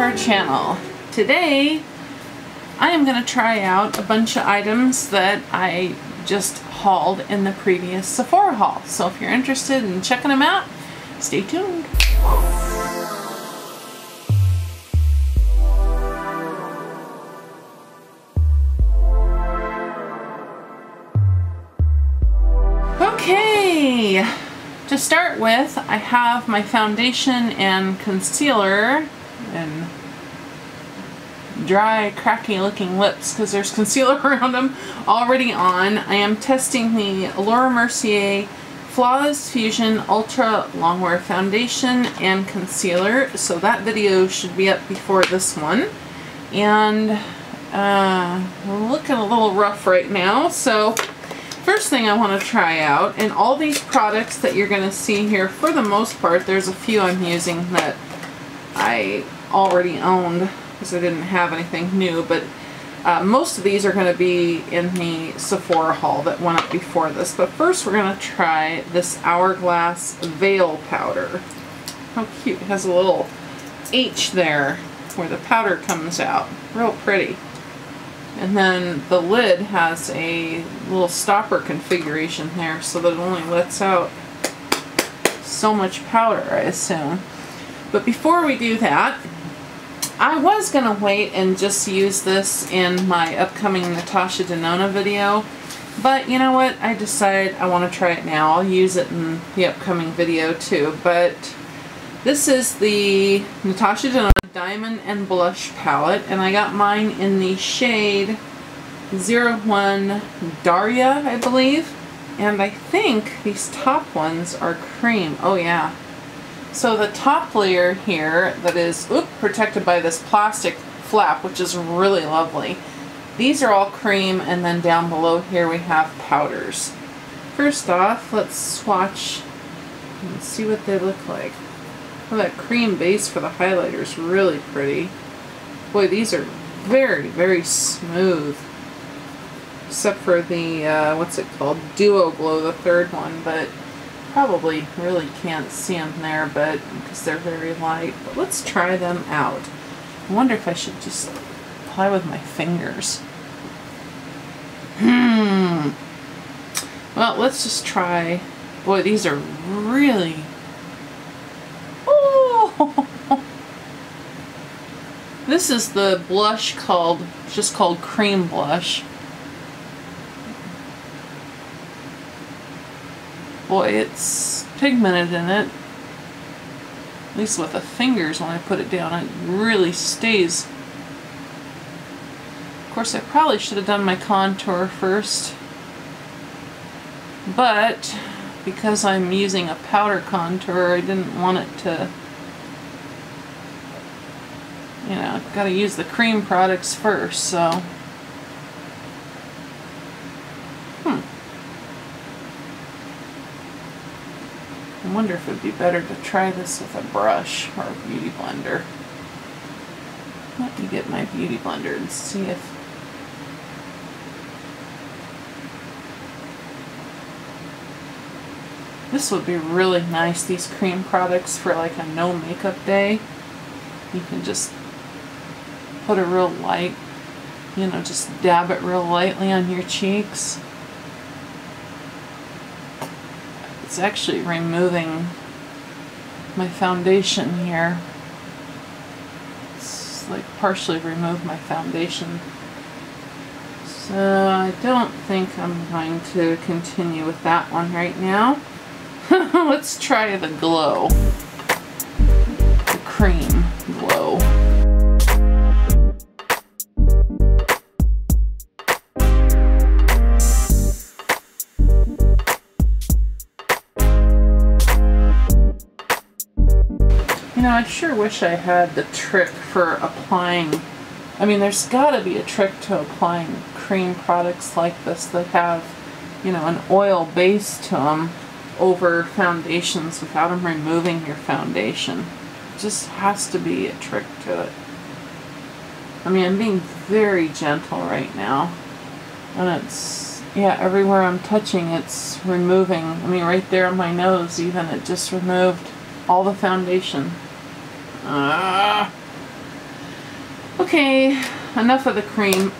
to our channel. Today I am going to try out a bunch of items that I just hauled in the previous Sephora haul. So if you're interested in checking them out, stay tuned. Okay, to start with, I have my foundation and concealer and dry, cracky looking lips because there's concealer around them already on. I am testing the Laura Mercier Flawless Fusion Ultra Longwear Foundation and Concealer. So that video should be up before this one. And we're looking a little rough right now. So first thing I want to try out, and all these products that you're going to see here, for the most part, there's a few I'm using that I already owned because I didn't have anything new, but most of these are going to be in the Sephora haul that went up before this. But first we're going to try this Hourglass Veil Powder. How cute. It has a little H there where the powder comes out. Real pretty. And then the lid has a little stopper configuration there so that it only lets out so much powder, I assume. But before we do that, I was going to wait and just use this in my upcoming Natasha Denona video. But you know what? I decided I want to try it now. I'll use it in the upcoming video too. But this is the Natasha Denona Diamond and Blush Palette, and I got mine in the shade 01 Daria, I believe. And I think these top ones are cream. Oh yeah. So the top layer here that is protected by this plastic flap, which is really lovely. These are all cream, and then down below here we have powders. First off, let's swatch and see what they look like. Oh, that cream base for the highlighter is really pretty. Boy, these are very, very smooth. Except for the, what's it called? Duo Glow, the third one, but probably really can't see them there, but because they're very light. But let's try them out. I wonder if I should just apply with my fingers. Well, let's just try. Boy, these are really... This is the blush just called Cream Blush. Boy, it's pigmented in it. At least with the fingers when I put it down, it really stays. Of course, I probably should have done my contour first. But because I'm using a powder contour, I didn't want it to, you know, gotta use the cream products first, so. I wonder if it'd be better to try this with a brush or a beauty blender. Let me get my beauty blender and see if... This would be really nice, these cream products, for like a no makeup day. You can just put a real light, you know, just dab it real lightly on your cheeks. It's actually removing my foundation here. It's like partially removed my foundation. So I don't think I'm going to continue with that one right now. Let's try the glow. The cream glow. You know, I sure wish I had the trick for applying. I mean, there's got to be a trick to applying cream products like this that have, you know, an oil base to them over foundations without them removing your foundation. It just has to be a trick to it. I mean, I'm being very gentle right now. And it's, yeah, everywhere I'm touching, it's removing. I mean, right there on my nose even, it just removed all the foundation. Okay, enough of the cream.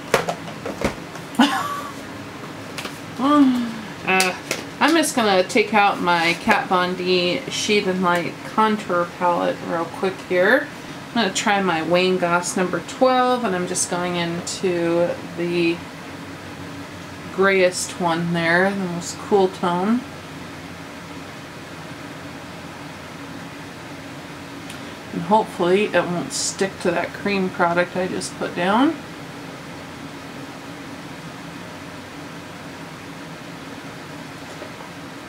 I'm just gonna take out my Kat Von D Shade and Light Contour Palette real quick here. I'm gonna try my Wayne Goss number 12, and I'm just going into the grayest one there, the most cool tone. And hopefully it won't stick to that cream product I just put down.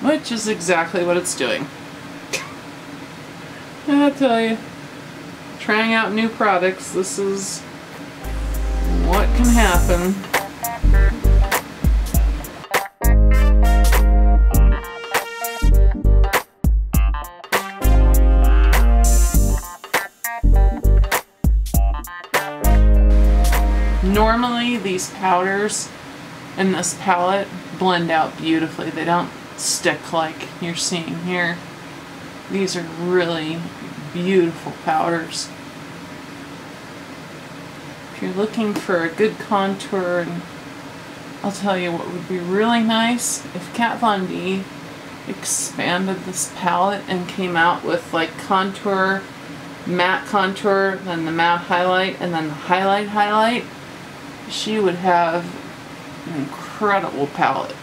Which is exactly what it's doing. I tell you, trying out new products, this is what can happen. Normally these powders in this palette blend out beautifully. They don't stick like you're seeing here. These are really beautiful powders. If you're looking for a good contour, and I'll tell you what would be really nice if Kat Von D expanded this palette and came out with like contour, matte contour, then the matte highlight, and then the highlight. She would have an incredible palette.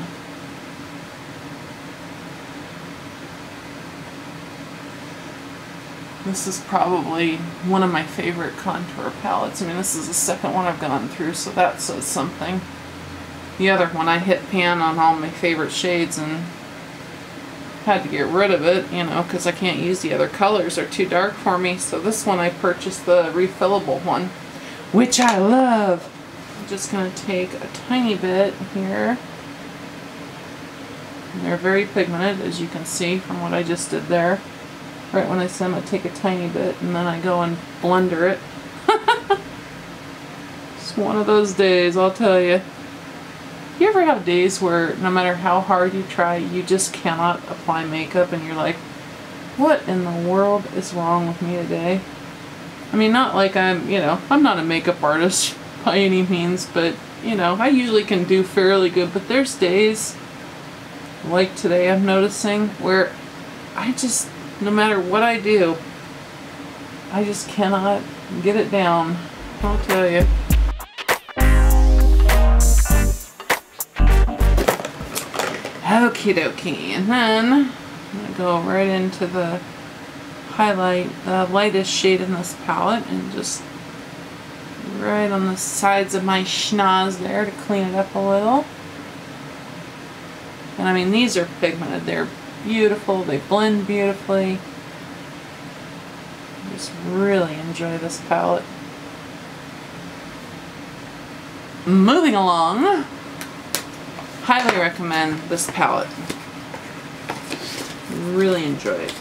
This is probably one of my favorite contour palettes. I mean, this is the second one I've gone through, so that says something. The other one I hit pan on all my favorite shades and had to get rid of it, you know, because I can't use the other colors. They're too dark for me. So this one I purchased the refillable one, which I love. I'm just going to take a tiny bit here. And they're very pigmented, as you can see from what I just did there. Right when I say I'm going to take a tiny bit, and then I go and blender it. It's one of those days, I'll tell you. You ever have days where no matter how hard you try, you just cannot apply makeup and you're like, what in the world is wrong with me today? I mean, not like I'm, you know, I'm not a makeup artist by any means, but, you know, I usually can do fairly good, but there's days like today I'm noticing where I just, no matter what I do, I just cannot get it down. I'll tell you. Okie dokie. And then I'm going to go right into the highlight, the lightest shade in this palette, and just right on the sides of my schnoz there to clean it up a little. And I mean, these are pigmented. They're beautiful. They blend beautifully. I just really enjoy this palette. Moving along, highly recommend this palette. Really enjoy it.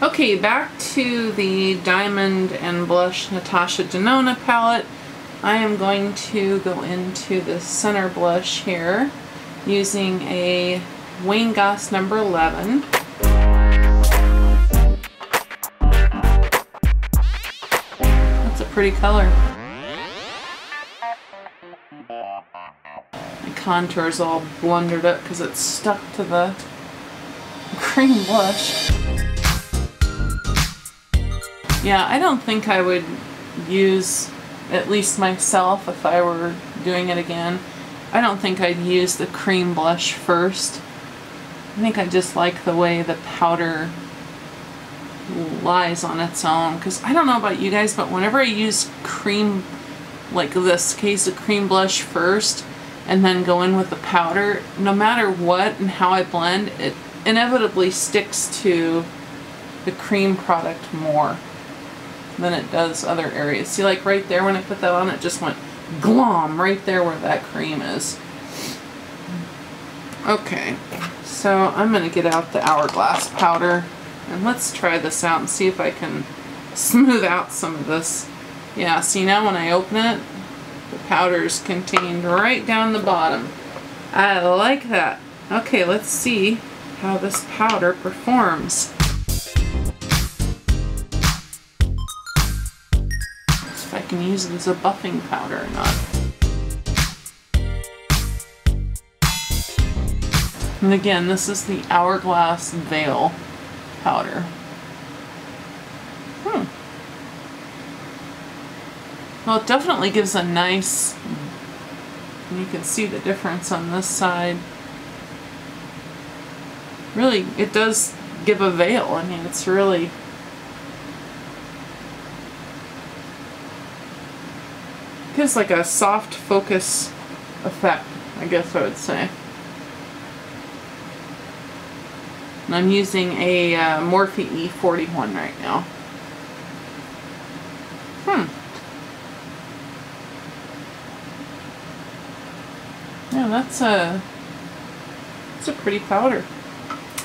Okay, back to the Diamond and Blush Natasha Denona palette. I am going to go into the center blush here using a Wayne Goss number 11. That's a pretty color. My contour's all blundered up because it's stuck to the cream blush. Yeah, I don't think I would use, at least myself, if I were doing it again, I don't think I'd use the cream blush first. I think I just like the way the powder lies on its own, because I don't know about you guys, but whenever I use cream, like this case of cream blush first and then go in with the powder, no matter what and how I blend, it inevitably sticks to the cream product more than it does other areas. See, like right there when I put that on, it just went glom right there where that cream is. Okay, so I'm going to get out the Hourglass powder and let's try this out and see if I can smooth out some of this. Yeah, see, now when I open it, the powder is contained right down the bottom. I like that. Okay, let's see how this powder performs. can use it as a buffing powder or not. And again, this is the Hourglass Veil powder. Well, it definitely gives a nice, you can see the difference on this side. Really, it does give a veil. I mean, it's really, gives like a soft focus effect, I guess I would say. And I'm using a Morphe E41 right now. Yeah, that's a pretty powder.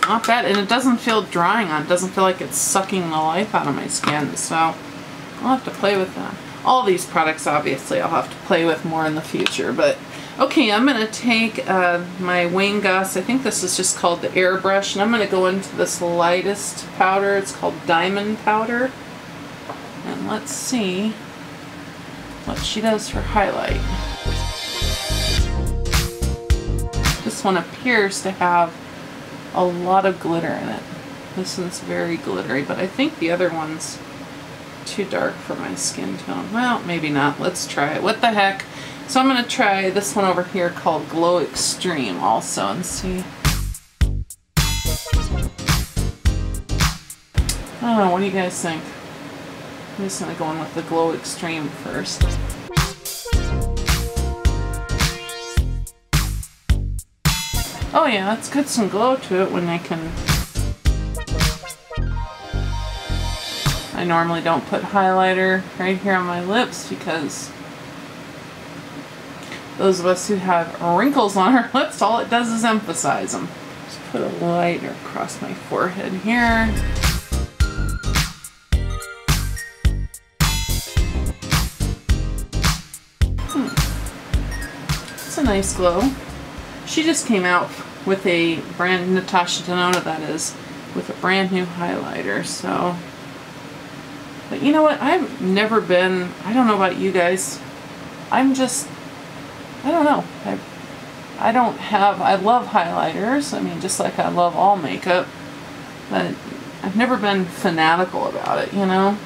Not bad, and it doesn't feel drying on. It doesn't feel like it's sucking the life out of my skin. So I'll have to play with that. All these products, obviously, I'll have to play with more in the future. But okay, I'm gonna take my Wayne Goss. I think this is just called the Airbrush, and I'm gonna go into this lightest powder. It's called Diamond Powder, and let's see what she does for highlight. This one appears to have a lot of glitter in it. This one's very glittery, but I think the other one's too dark for my skin tone. Well, maybe not. Let's try it. What the heck? So I'm going to try this one over here called Glow Extreme also and see. I don't know. What do you guys think? I'm just going to go in with the Glow Extreme first. Oh yeah, it's got some glow to it when I can... I normally don't put highlighter right here on my lips because those of us who have wrinkles on our lips, all it does is emphasize them. Just put a lighter across my forehead here. It's a nice glow. She just came out with a brand, Natasha Denona that is, with a brand new highlighter, so. But you know what, I've never been, I don't know about you guys, I'm just, I don't know, I don't have, I love highlighters, I mean just like I love all makeup, but I've never been fanatical about it, you know.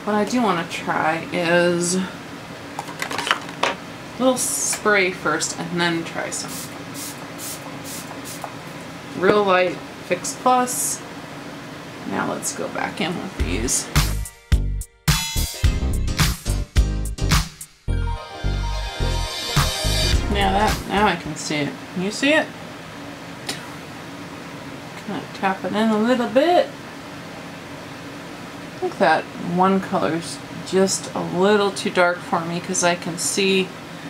What I do want to try is little spray first and then try some. Real Light Fix Plus. Now let's go back in with these. Now I can see it. Can you see it? Kind of tap it in a little bit. I think that one color's just a little too dark for me because I can see,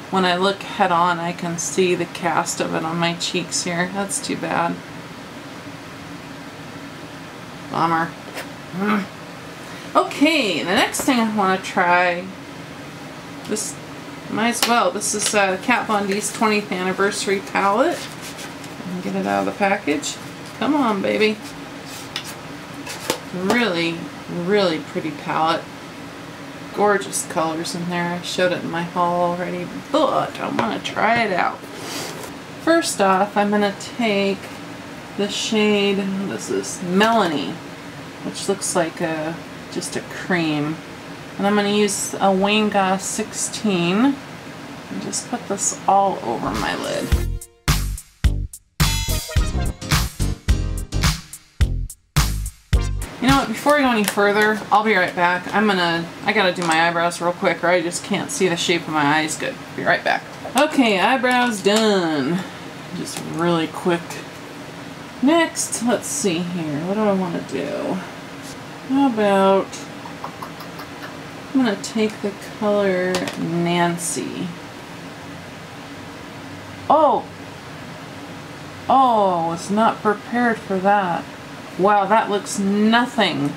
when I look head on, I can see the cast of it on my cheeks here. That's too bad. Bummer. Okay, the next thing I want to try, this might as well, this is Kat Von D's 20th anniversary palette. Get it out of the package. Come on, baby. Really, really pretty palette. Gorgeous colors in there. I showed it in my haul already, but I want to try it out. First off, I'm going to take the shade, what is this? Melanie, which looks like just a cream. And I'm going to use a Wayne Goss 16 and just put this all over my lid. You know what, before I go any further, I'll be right back. I gotta do my eyebrows real quick or I just can't see the shape of my eyes good. Be right back. Okay, eyebrows done. Just really quick. Next, let's see here. What do I want to do? How about, I'm gonna take the color Nancy. Oh! Oh, I was not prepared for that. Wow, that looks nothing.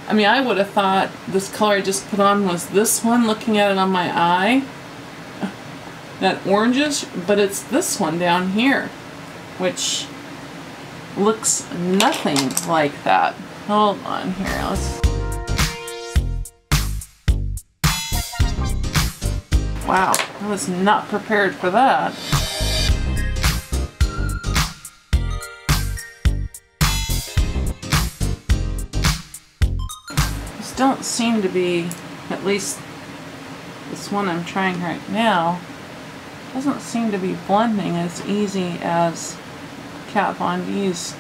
I mean, I would have thought this color I just put on was this one, looking at it on my eye. That orangish, but it's this one down here, which looks nothing like that. Hold on here, let's... Wow, I was not prepared for that. These don't seem to be, at least this one I'm trying right now, doesn't seem to be blending as easy as Kat Von D's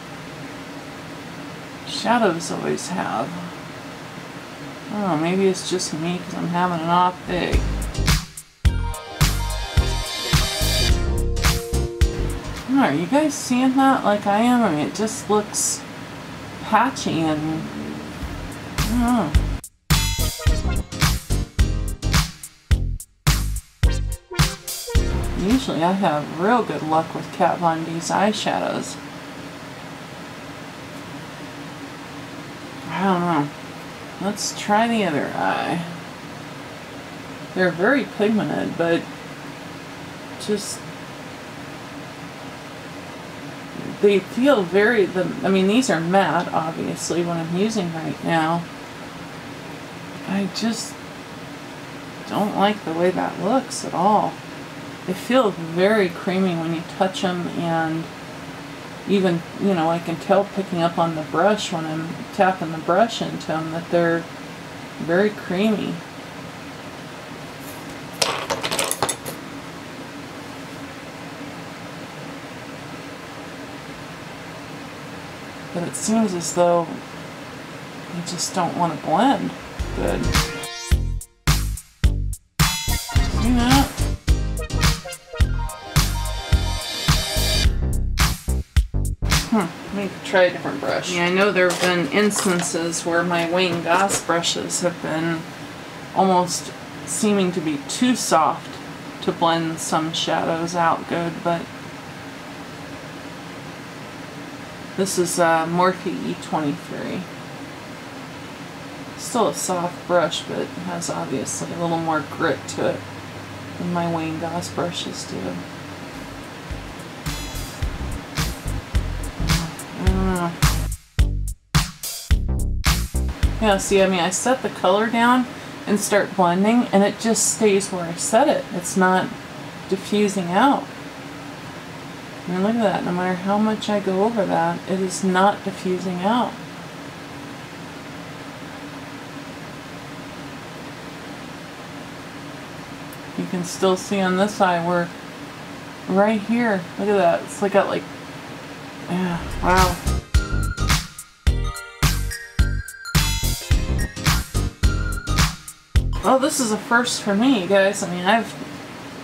shadows always have. Oh, maybe it's just me because I'm having an off day. Oh, are you guys seeing that like I am? I mean, it just looks patchy and I don't know. Usually I have real good luck with Kat Von D's eyeshadows. I don't know. Let's try the other eye. They're very pigmented, but just they feel very, I mean, these are matte, obviously, what I'm using right now. I just don't like the way that looks at all. They feel very creamy when you touch them, and even, you know, I can tell picking up on the brush when I'm tapping the brush into them that they're very creamy. But it seems as though I just don't want to blend good. See that? Let me try a different brush. Yeah, I know there have been instances where my Wayne Goss brushes have been almost seeming to be too soft to blend some shadows out good, but this is Morphe E23. Still a soft brush, but it has obviously a little more grit to it than my Wayne Goss brushes do. Yeah, see, I mean, I set the color down and start blending, and it just stays where I set it. It's not diffusing out. I mean, look at that. No matter how much I go over that, it is not diffusing out. You can still see on this eye where, right here, look at that. It's like got like, yeah, wow. Well, this is a first for me, guys. I mean, I've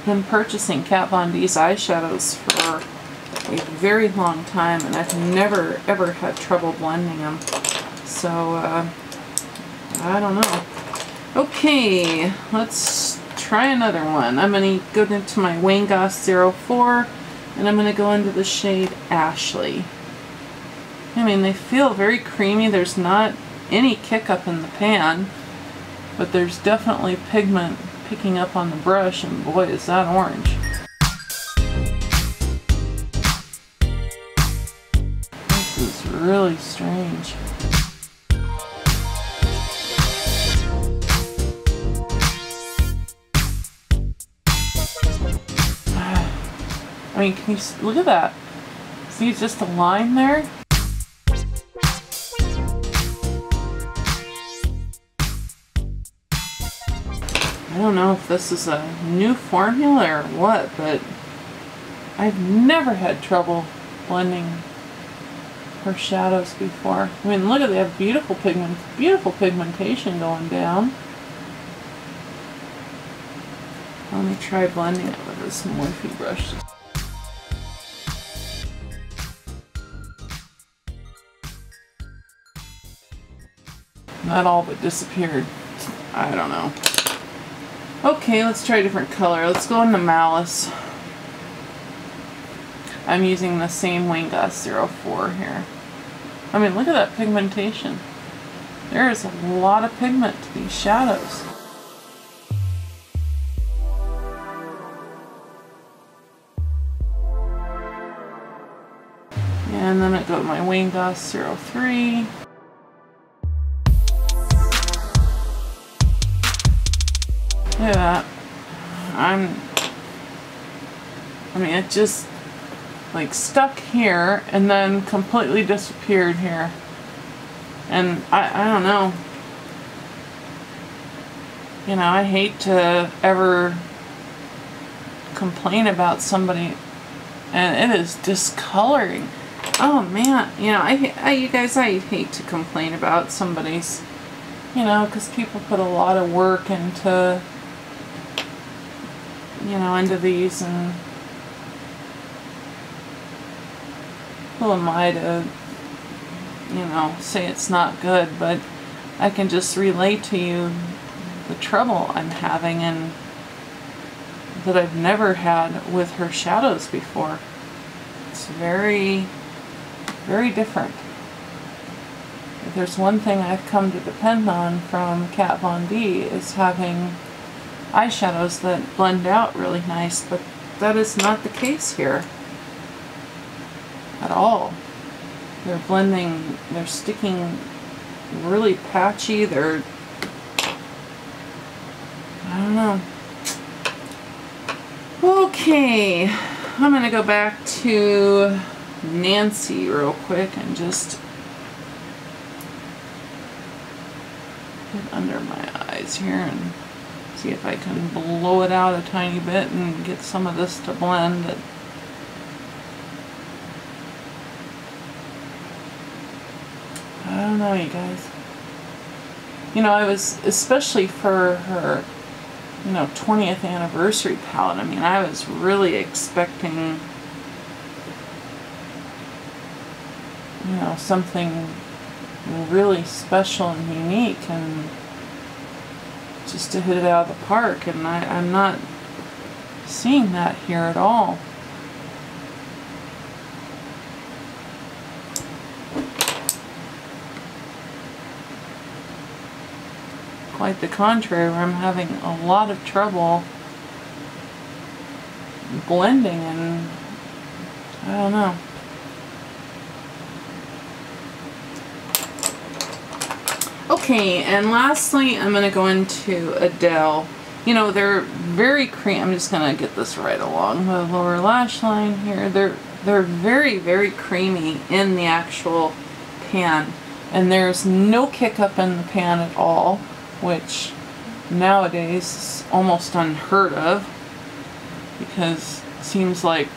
been purchasing Kat Von D's eyeshadows for a very long time, and I've never ever had trouble blending them. So, I don't know. Okay, let's try another one. I'm going to go into my Wayne Goss 04, and I'm going to go into the shade Ashley. I mean, they feel very creamy. There's not any kick up in the pan, but there's definitely pigment picking up on the brush, and boy, is that orange. This is really strange. I mean, can you look at that? See, it's just a line there. I don't know if this is a new formula or what, but I've never had trouble blending her shadows before. I mean, look at, they have beautiful pigmentation going down. Let me try blending it with this Morphe brush. Not all but disappeared. I don't know. Okay, let's try a different color. Let's go into Malice. I'm using the same Wayne Goss 04 here. I mean, look at that pigmentation. There is a lot of pigment to these shadows. And then I go to my Wayne Goss 03. Look at that. I mean, it just like stuck here and then completely disappeared here. And I don't know. You know, I hate to ever complain about somebody, and it is discoloring. Oh man, you know, you guys, I hate to complain about somebody's, you know, because people put a lot of work into, you know, into these, and who am I to, you know, say it's not good, but I can just relate to you the trouble I'm having and that I've never had with her shadows before. It's very, very different. If there's one thing I've come to depend on from Kat Von D is having eyeshadows that blend out really nice, but that is not the case here at all. They're blending, they're sticking really patchy, they're, I don't know. Okay, I'm gonna go back to Nancy real quick and just get under my eyes here and see if I can blow it out a tiny bit and get some of this to blend. I don't know, you guys. You know, I was, especially for her, you know, 20th anniversary palette, I mean, I was really expecting, you know, something really special and unique, and just to hit it out of the park, and I'm not seeing that here at all. Quite the contrary, where I'm having a lot of trouble blending, and I don't know. Okay, and lastly, I'm going to go into Adele. You know, they're very creamy. I'm just going to get this right along the lower lash line here. They're very, very creamy in the actual pan, and there's no kick up in the pan at all, which nowadays is almost unheard of, because it seems like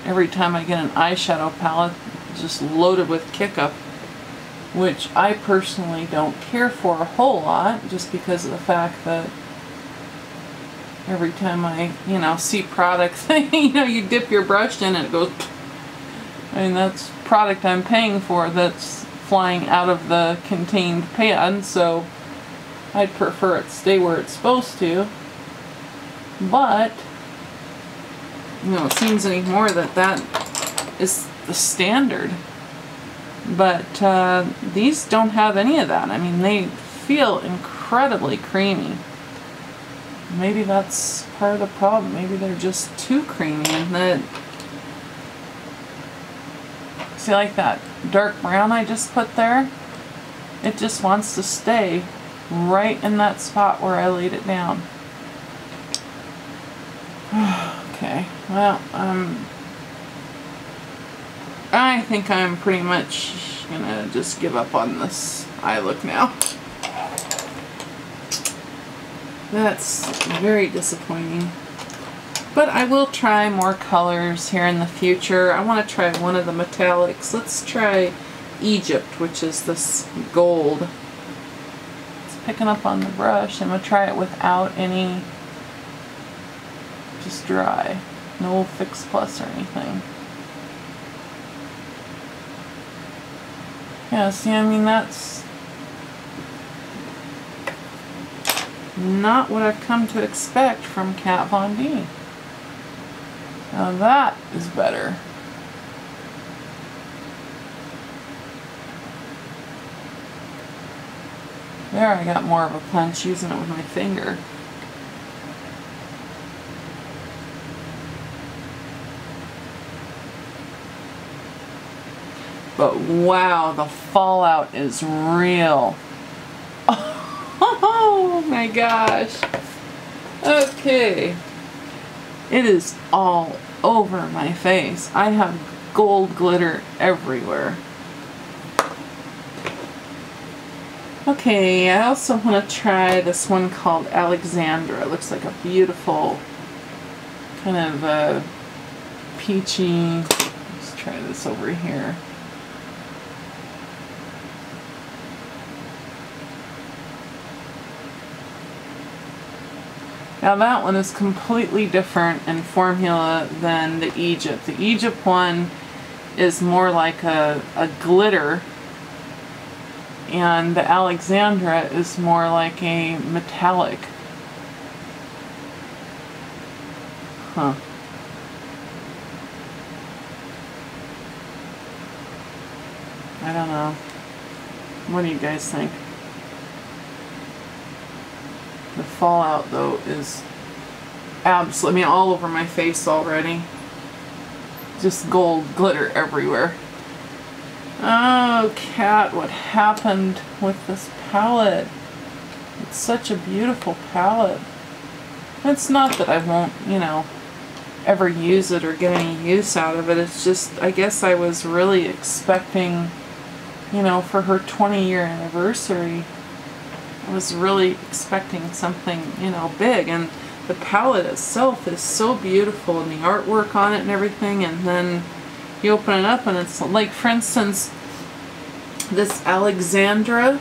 every time I get an eyeshadow palette, it's just loaded with kick up, which I personally don't care for a whole lot, just because of the fact that every time I, you know, see product, you know, you dip your brush in and it goes, I mean, that's product I'm paying for that's flying out of the contained pan, so I'd prefer it stay where it's supposed to. But, you know, it seems anymore that that is the standard. But these don't have any of that. I mean, they feel incredibly creamy. Maybe that's part of the problem. Maybe they're just too creamy, and that, see, like that dark brown I just put there, it just wants to stay right in that spot where I laid it down. Okay, well, I think I'm pretty much gonna just give up on this eye look now. That's very disappointing. But I will try more colors here in the future. I want to try one of the metallics. Let's try Egypt, which is this gold. It's picking up on the brush. I'm going to try it without any, just dry. No Fix Plus or anything. Yeah, see, I mean, that's not what I've come to expect from Kat Von D. Now that is better. There, I got more of a punch using it with my finger. But wow, the fallout is real. Oh my gosh. Okay. It is all over my face. I have gold glitter everywhere. Okay, I also want to try this one called Alexandra. It looks like a beautiful kind of peachy. Let's try this over here. Now that one is completely different in formula than the Egypt. The Egypt one is more like a glitter, and the Alexandra is more like a metallic. Huh. I don't know. What do you guys think? The fallout though is absolutely, I mean, all over my face already. Just gold glitter everywhere. Oh, Kat, what happened with this palette? It's such a beautiful palette. It's not that I won't, you know, ever use it or get any use out of it. It's just, I guess I was really expecting, you know, for her 20-year anniversary, I was really expecting something, you know, big. And the palette itself is so beautiful, and the artwork on it and everything, and then you open it up and it's like, for instance, this Alexandra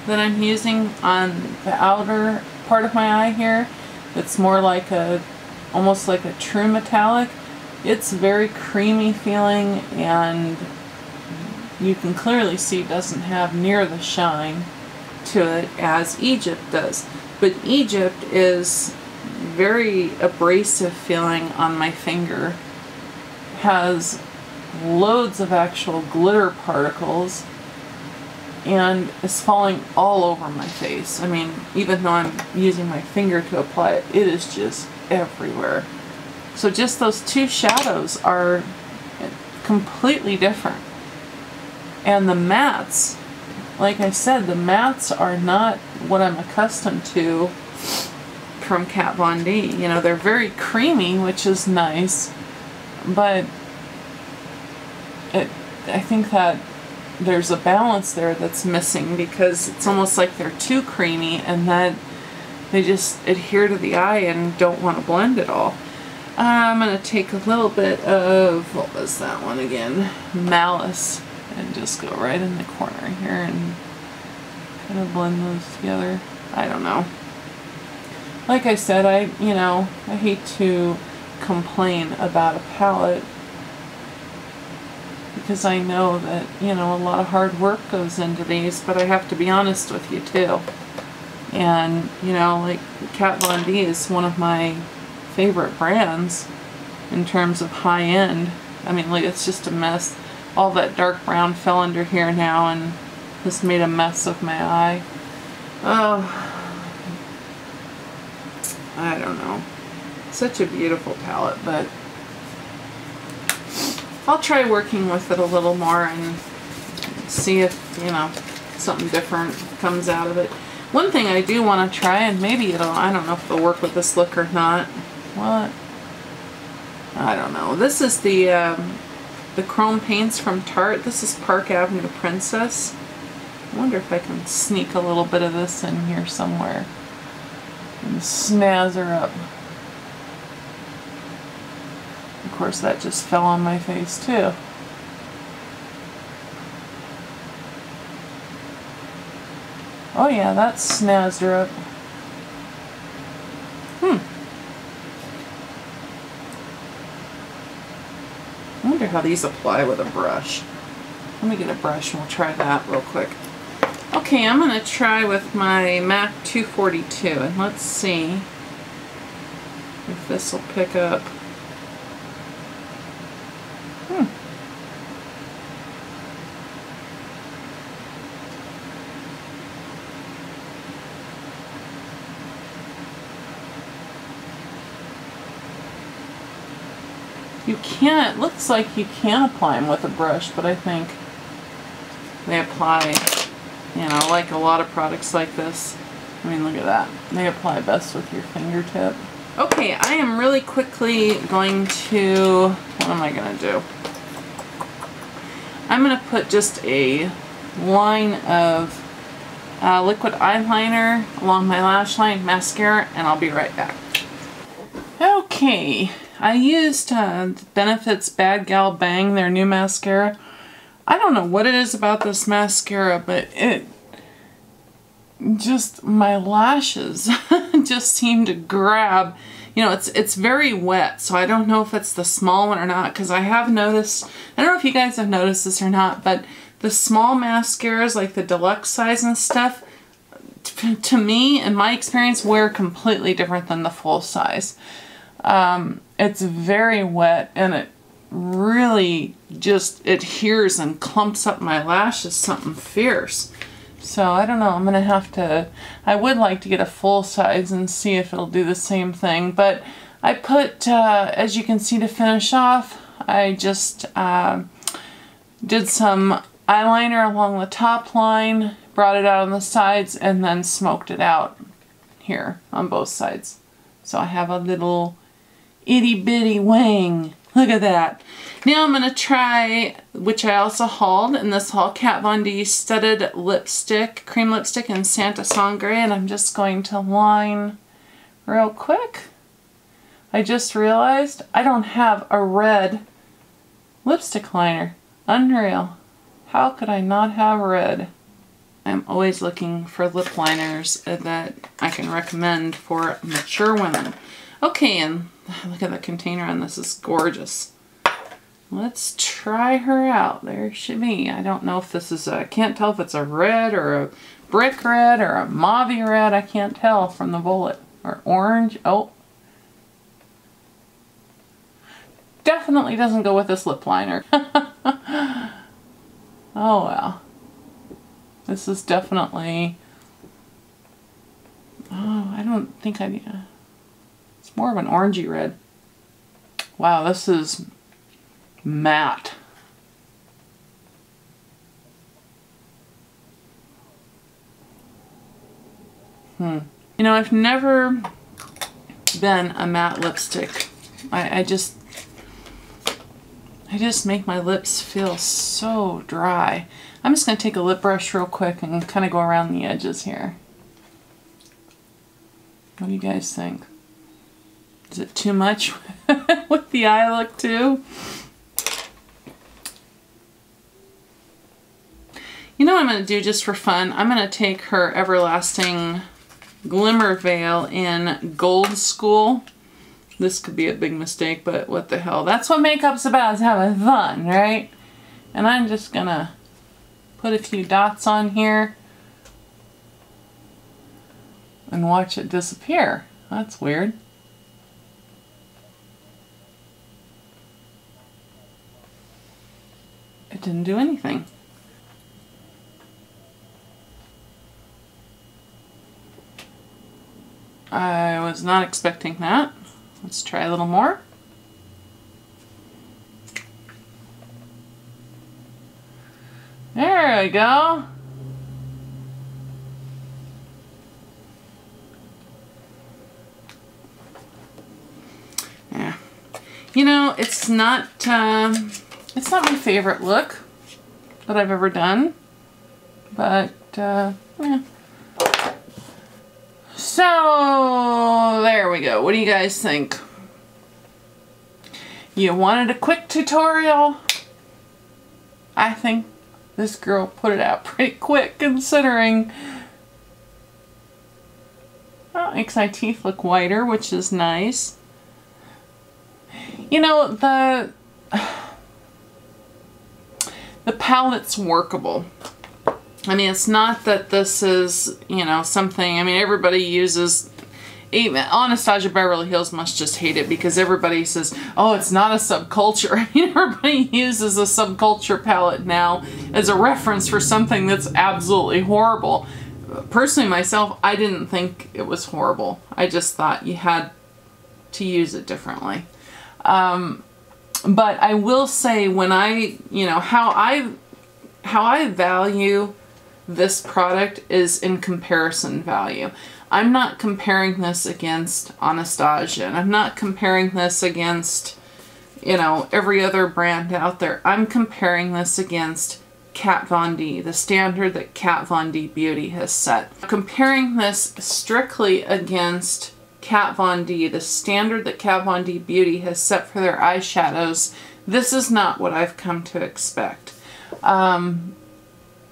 that I'm using on the outer part of my eye here, it's more like a, almost like a true metallic. It's very creamy feeling, and you can clearly see it doesn't have near the shine to it as Egypt does. But Egypt is very abrasive feeling on my finger, has loads of actual glitter particles, and is falling all over my face. I mean, even though I'm using my finger to apply it, it is just everywhere. So just those two shadows are completely different. And the mattes, like I said, the mattes are not what I'm accustomed to from Kat Von D. You know, they're very creamy, which is nice, but I think that there's a balance there that's missing, because it's almost like they're too creamy and that they just adhere to the eye and don't want to blend at all. I'm going to take a little bit of, what was that one again? Malice, and just go right in the corner here and kind of blend those together. I don't know. Like I said, I hate to complain about a palette, because I know that, you know, a lot of hard work goes into these, but I have to be honest with you too. And, you know, like Kat Von D is one of my favorite brands in terms of high-end. I mean, like, it's just a mess. All that dark brown fell under here now and just made a mess of my eye. Oh, I don't know. Such a beautiful palette, but I'll try working with it a little more and see if, you know, something different comes out of it. One thing I do want to try, and maybe it'll, I don't know if it'll work with this look or not. What? I don't know. This is the chrome paints from Tarte. This is Park Avenue Princess. I wonder if I can sneak a little bit of this in here somewhere and snazz her up. Of course, that just fell on my face too. Oh yeah, that snazzed her up. I wonder how these apply with a brush. Let me get a brush and we'll try that real quick. Okay, I'm going to try with my MAC 242, and let's see if this will pick up. You can't, it looks like you can apply them with a brush, but I think they apply, you know, like a lot of products like this, I mean, look at that. They apply best with your fingertip. Okay, I am really quickly going to, what am I going to do? I'm going to put just a line of liquid eyeliner along my lash line, mascara, and I'll be right back. Okay, I used Benefit's Bad Gal Bang, their new mascara. I don't know what it is about this mascara, but it just, my lashes just seem to grab. You know, it's very wet, so I don't know if it's the small one or not, because I have noticed, I don't know if you guys have noticed this or not, but the small mascaras, like the deluxe size and stuff, to me, in my experience, wear completely different than the full size. It's very wet, and it really just adheres and clumps up my lashes something fierce. So I don't know, I'm gonna have to, I would like to get a full size and see if it'll do the same thing, but I put, as you can see, to finish off, I just did some eyeliner along the top line, brought it out on the sides, and then smoked it out here on both sides. So I have a little itty bitty wang. Look at that. Now I'm going to try, which I also hauled in this haul, Kat Von D Studded Lipstick, Cream Lipstick in Santa Sangre, and I'm just going to line real quick. I just realized I don't have a red lipstick liner. Unreal. How could I not have red? I'm always looking for lip liners that I can recommend for mature women. Okay, and look at the container on this, is gorgeous. Let's try her out. There she be. I don't know if this is I can't tell if it's a red or a brick red or a mauve red. I can't tell from the bullet. Or orange. Oh. Definitely doesn't go with this lip liner. Oh well. This is definitely, oh, I don't think it's more of an orangey red. Wow, this is matte. You know, I've never been a matte lipstick. I just make my lips feel so dry. I'm just going to take a lip brush real quick and kind of go around the edges here. What do you guys think? Is it too much with the eye look too? You know what I'm going to do just for fun? I'm going to take her Everlasting Glimmer Veil in Gold School. This could be a big mistake, but what the hell. That's what makeup's about, is having fun, right? And I'm just going to put a few dots on here and watch it disappear. That's weird. It didn't do anything. I was not expecting that. Let's try a little more. There we go. Yeah. You know, it's not my favorite look that I've ever done, but yeah. So there we go. What do you guys think? You wanted a quick tutorial? I think this girl put it out pretty quick, considering. Well, it makes my teeth look whiter, which is nice. You know, the palette's workable. I mean, it's not that this is, you know, something, I mean, everybody uses, even Anastasia Beverly Hills must just hate it because everybody says, oh, it's not a subculture. I mean, everybody uses a subculture palette now as a reference for something that's absolutely horrible. Personally, myself, I didn't think it was horrible. I just thought you had to use it differently. But I will say, when I, you know, how I value this product is in comparison value. I'm not comparing this against Anastasia, and I'm not comparing this against, you know, every other brand out there. I'm comparing this against Kat Von D, the standard that Kat Von D Beauty has set. Comparing this strictly against Kat Von D, the standard that Kat Von D Beauty has set for their eyeshadows, this is not what I've come to expect.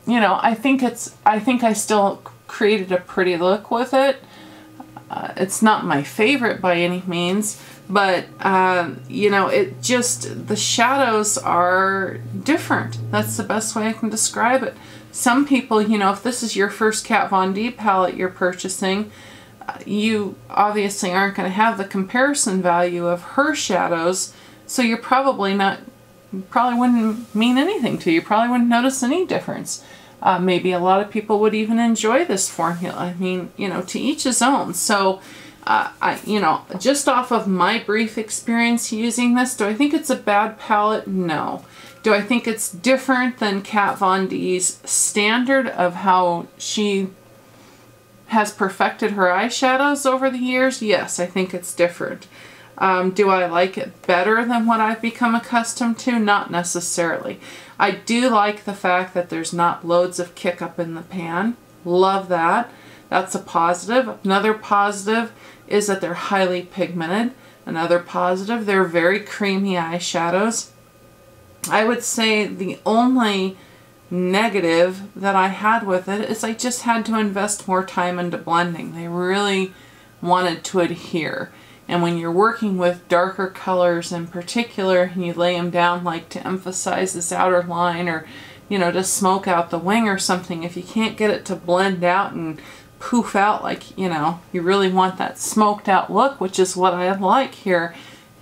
You know, I think I still created a pretty look with it. It's not my favorite by any means, but you know, it just, the shadows are different. That's the best way I can describe it. Some people, you know, if this is your first Kat Von D palette you're purchasing, you obviously aren't going to have the comparison value of her shadows, so you're probably wouldn't mean anything to you. You probably wouldn't notice any difference. Maybe a lot of people would even enjoy this formula. I mean, you know, to each his own. So, you know, just off of my brief experience using this, do I think it's a bad palette? No. Do I think it's different than Kat Von D's standard of how she has perfected her eyeshadows over the years? Yes, I think it's different. Do I like it better than what I've become accustomed to? Not necessarily. I do like the fact that there's not loads of kick up in the pan. Love that. That's a positive. Another positive is that they're highly pigmented. Another positive, they're very creamy eyeshadows. I would say the only negative that I had with it is I just had to invest more time into blending. They really wanted to adhere. And when you're working with darker colors in particular, and you lay them down like to emphasize this outer line, or, you know, to smoke out the wing or something, if you can't get it to blend out and poof out like, you know, you really want that smoked out look, which is what I like here,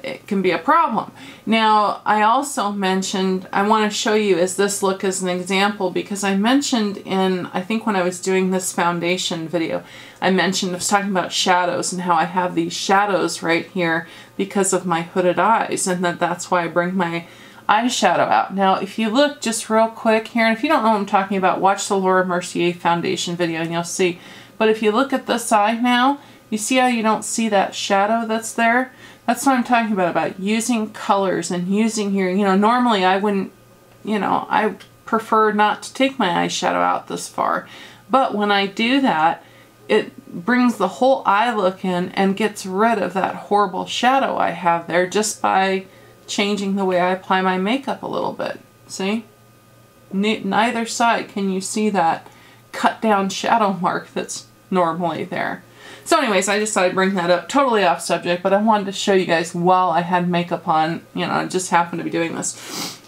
it can be a problem. Now, I also mentioned, I want to show you as this look as an example, because I mentioned in, I think when I was doing this foundation video, I mentioned, I was talking about shadows and how I have these shadows right here because of my hooded eyes, and that's why I bring my eyeshadow out. Now, if you look just real quick here, and if you don't know what I'm talking about, watch the Laura Mercier foundation video and you'll see. But if you look at this eye now, you see how you don't see that shadow that's there? That's what I'm talking about using colors and using here, you know, normally I wouldn't, you know, I prefer not to take my eyeshadow out this far. But when I do that, it brings the whole eye look in and gets rid of that horrible shadow I have there just by changing the way I apply my makeup a little bit. See? Neither side can you see that cut down shadow mark that's normally there. So anyways, I just thought I'd bring that up. Totally off subject, but I wanted to show you guys while I had makeup on. You know, I just happened to be doing this.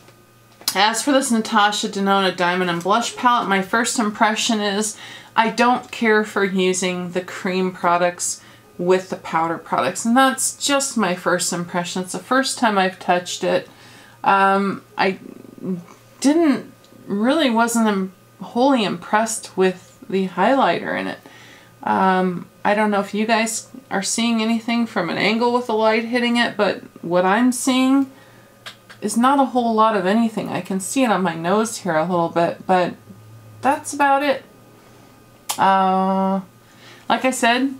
As for this Natasha Denona Diamond and Blush palette, my first impression is I don't care for using the cream products with the powder products. And that's just my first impression. It's the first time I've touched it. I wasn't wholly impressed with the highlighter in it. I don't know if you guys are seeing anything from an angle with the light hitting it, but what I'm seeing is not a whole lot of anything. I can see it on my nose here a little bit, but that's about it. Like I said,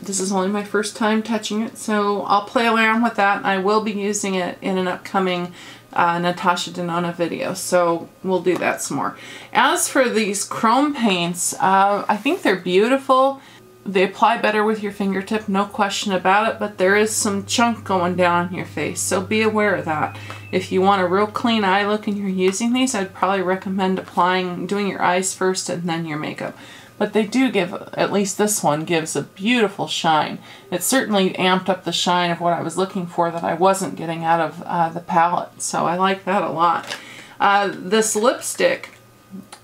this is only my first time touching it, so I'll play around with that. I will be using it in an upcoming Natasha Denona video, so we'll do that some more. As for these chrome paints, I think they're beautiful. They apply better with your fingertip, no question about it, but there is some chunk going down your face, so be aware of that. If you want a real clean eye look and you're using these, I'd probably recommend doing your eyes first and then your makeup. But they do give, at least this one gives a beautiful shine. It certainly amped up the shine of what I was looking for that I wasn't getting out of the palette, so I like that a lot. This lipstick,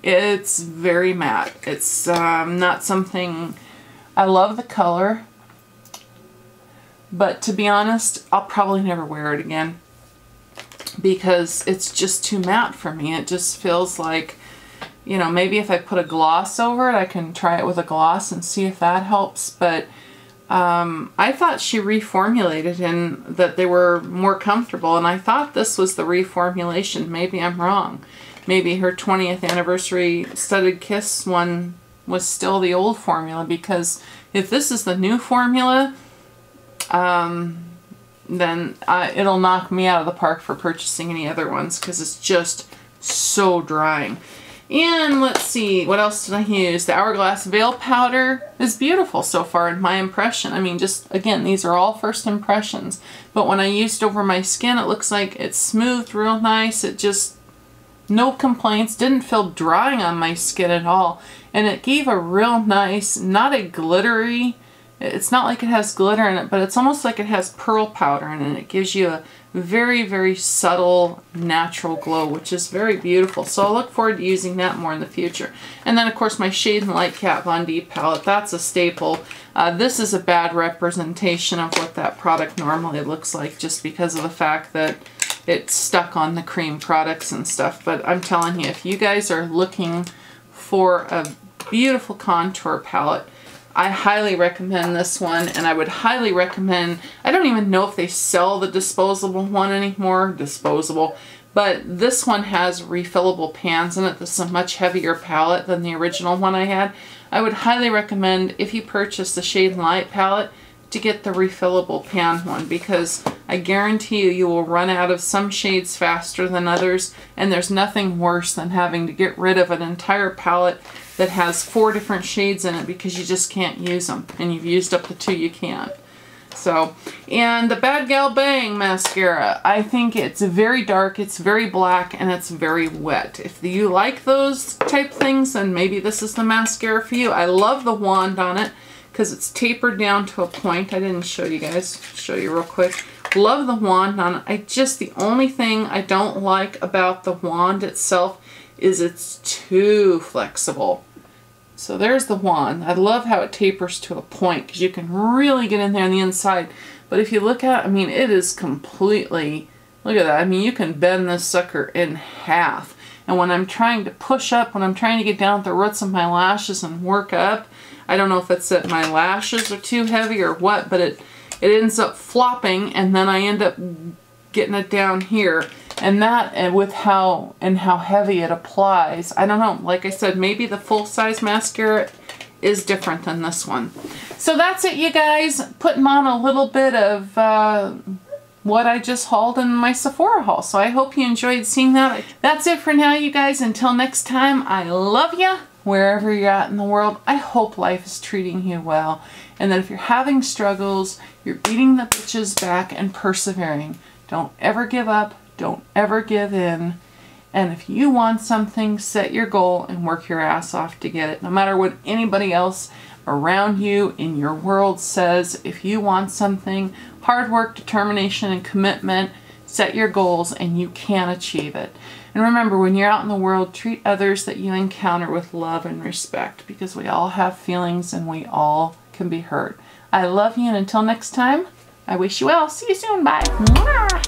it's very matte. It's not something, I love the color, but to be honest, I'll probably never wear it again because it's just too matte for me. It just feels like, you know, maybe if I put a gloss over it, I can try it with a gloss and see if that helps, but I thought she reformulated and that they were more comfortable, and I thought this was the reformulation. Maybe I'm wrong. Maybe her 20th anniversary Studded Kiss one was still the old formula, because If this is the new formula, then it'll knock me out of the park for purchasing any other ones because it's just so drying. And let's see, what else did I use? The Hourglass Veil Powder is beautiful so far in my impression. I mean, just, again, these are all first impressions. But when I used it over my skin, it looks like it smoothed real nice. It just, no complaints, didn't feel drying on my skin at all. And it gave a real nice, not a glittery, it's not like it has glitter in it, but it's almost like it has pearl powder in it. It gives you a very, very subtle, natural glow, which is very beautiful. So I'll look forward to using that more in the future. And then, of course, my Shade and Light Kat VonD palette. That's a staple. This is a bad representation of what that product normally looks like, just because of the fact that it's stuck on the cream products and stuff. But I'm telling you, if you guys are looking for a beautiful contour palette, I highly recommend this one, and I would highly recommend, I don't even know if they sell the disposable one anymore, but this one has refillable pans in it. This is a much heavier palette than the original one I had. I would highly recommend, if you purchase the Shade and Light palette, to get the refillable pan one, because I guarantee you, you will run out of some shades faster than others, and there's nothing worse than having to get rid of an entire palette that has 4 different shades in it because you just can't use them, and you've used up the 2 you can't. So, and the Bad Gal Bang mascara, I think it's very dark, it's very black, and it's very wet. If you like those type things, then maybe this is the mascara for you. I love the wand on it because it's tapered down to a point. I didn't show you guys, show you real quick. Love the wand on it. The only thing I don't like about the wand itself is it's too flexible. So there's the wand. I love how it tapers to a point because you can really get in there on the inside. But if you look at it, I mean, it is completely, look at that. I mean, you can bend this sucker in half. And when I'm trying to push up, when I'm trying to get down at the roots of my lashes and work up, I don't know if it's that my lashes are too heavy or what, but it ends up flopping, and then I end up getting it down here. And that, and with how heavy it applies, I don't know, like I said, maybe the full-size mascara is different than this one. So that's it, you guys. Putting on a little bit of what I just hauled in my Sephora haul. So I hope you enjoyed seeing that. That's it for now, you guys. Until next time, I love you wherever you're at in the world. I hope life is treating you well, and that if you're having struggles, you're beating the bitches back and persevering. Don't ever give up. Don't ever give in. And if you want something, set your goal and work your ass off to get it. No matter what anybody else around you in your world says, if you want something, hard work, determination, and commitment, set your goals and you can achieve it. And remember, when you're out in the world, treat others that you encounter with love and respect, because we all have feelings and we all can be hurt. I love you, and until next time, I wish you well. See you soon. Bye. Mwah!